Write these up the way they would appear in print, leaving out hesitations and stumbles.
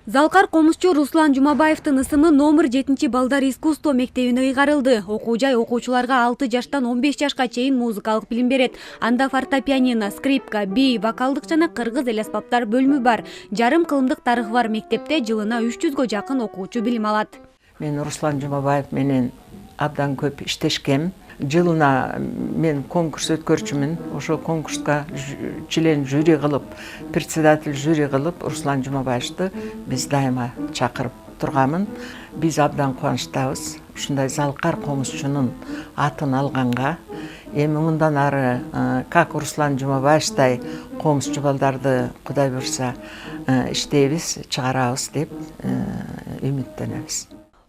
Залкар комузчу Руслан Жумабаевдин ысымы номер 7 балдар искусство мектебине ыйгарылды. Окуу жай окуучуларга 6 жаштан 15 жашка чейин музыкалык билим берет. Анда фортепиано, скрипка, бий, вокалдык жана кыргыз эл аспаптар бөлүмү бар. Жарым кылымдык тарыхы бар мектепте жылына 300гө жакын окуучу билим алат. Мен Руслан Жумабаев менен абдан көп иштешкем. Жылына мен конкурс өткөрчүмүн. Ошо конкурска член жюри кылып, председатель жюри кылып Руслан Жумабаевди биз дайыма чакырып турганмын. Биз абдан кубанычтабыз. Ушундай Залкар комузчунун атын алганга. Эми мындан ары как Руслан Жумабаевдай комузчу балдарды Кудай буйрса иштейбиз, чыгарабыз деп үмүттөнөбүз.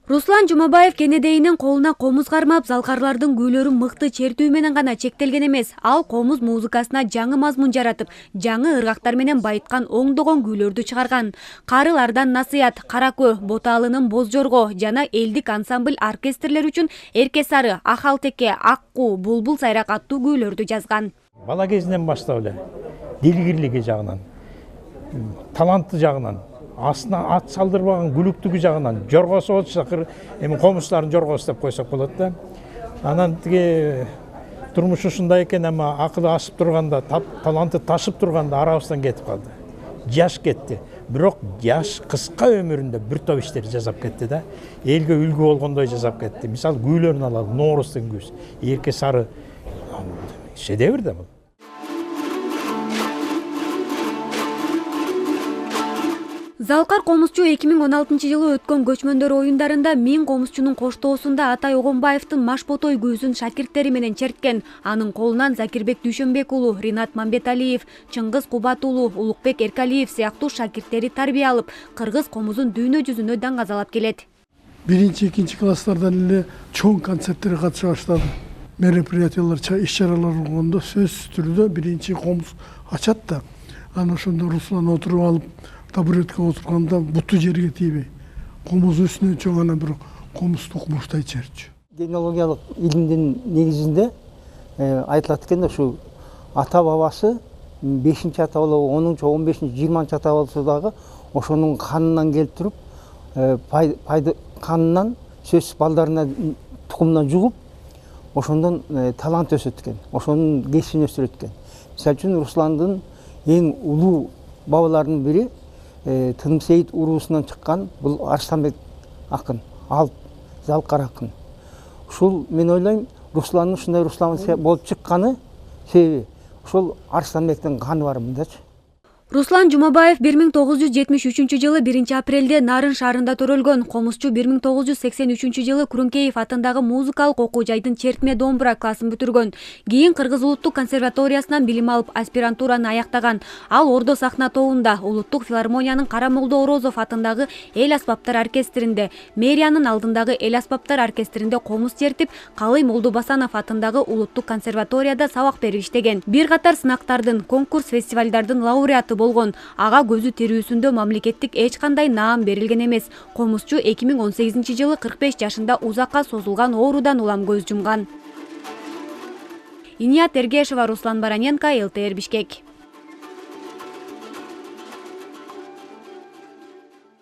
Руслан Жумабаев кенедейинин колуна комуз кармап, залкарлардын күүлөрүн мыкты чертүү менен гана чектелген эмес. Ал комуз музыкасына жаңы мазмун жаратып, жаңы ыргактар менен байыткан оңдогон күүлөрдү чыгарган. Карылардан насыят, Каракөө, Боталынын Боз Жорго жана элдик ансамбль оркестрлер үчүн Эрке Сары, Ахалтеке, Аккуу, Булбул Сайрак аттуу күүлөрдү жазган. Бала кезинен баштап эле дилгирлиги жагынан, таланты жагынан, астына ат салдырбаган күлүктүгү жагынан жоргосу болчу, эми комузчулардын жоргосу деп койсок болот да. Анан тиги турмуш ушундай экен, ама акылы ашып турганда, таланты ташып турганда арабыздан кетип калды. Жаш кетти. Бирок жаш кыска өмүрүндө бир топ иштерди жасап кетти да. Элге үлгү болгондой жасап кетти. Мисалы күүлөрүн алалы, Ноорустун күүсү, Эрке Сары шедевр да бул. Залкар комузчу 2016-жылы өткөн көчмөндөр оюндарында 1000 комузчунун коштоосунда Атай Огонбаевдин Машботой күүсүн шакирттери менен черткен. Анын колунан Закирбек Дүйшөнбек уулу, Ринат Мамбеталиев, Чыңгыз Кубат уулу, Улукбек Эркалиев сыяктуу шакирттери тарбия алып, кыргыз комузун дүйнө жүзүнө даңгазалап келет. 1-2 класстардан эле чоң концерттерге катыша баштады. Мероприятиялар, иш-чаралар болгондо сөзсүз түрдө биринчи комуз ачат да. Анан ошондо Руслан отуруп алып, табуретке отурганда буту жерге тийбей, комуз үстүнө чоң ана бир комуз токмоштой чертчү. Генеалогиялык илимдин негизинде айтылат экен, ушу ата бабасы 5-чи ата болобу, 10-чу, 15-чи, 20-чы ата болсо дагы ошонун канынан келип туруп, канынан сөзсүз балдарына тукумунан жугуп, ошондон талант өсөт экен, ошонун кесибин өстүрөт экен. Мисалы үчүн Русландын эң улуу бабаларынын бири Тынымсейит уруусунан чыккан бул Арыстанбек акын, Алп, Залкар акын. Ушул мен ойлойм, Русландын ушундай Руслан болуп чыкканы себеби ошол Арыстанбектин каны бар мындачы. Руслан Жумабаев 1973-жылы 1-апрелде Нарын шаарында төрөлгөн. Комузчу 1983-жылы Күрүнкеев атындагы музыкалык окуу жайдын чертме домбура классын бүтүргөн. Кийин Кыргыз улуттук консерваториясынан билим алып, аспирантураны аяктаган. Ал Ордо сахна тобунда, Улуттук филармониянын Карамолдо Орозов атындагы эл аспаптар оркестринде, мэриянын алдындагы эл аспаптар оркестринде комуз чертип, Калый Молдобасанов атындагы Улуттук консерваторияда сабак берип иштеген. Бир катар сынактардын, конкурс, фестивалдардын лауреаты болгон. Ага көзү тирүүсүндө мамлекеттик эч кандай наам берилген эмес. Комузчу 2018-жылы 45 жашында узакка созулган оорудан улам көз жумган. Иният Эргешева, Руслан Бараненко, ЛТР Бишкек.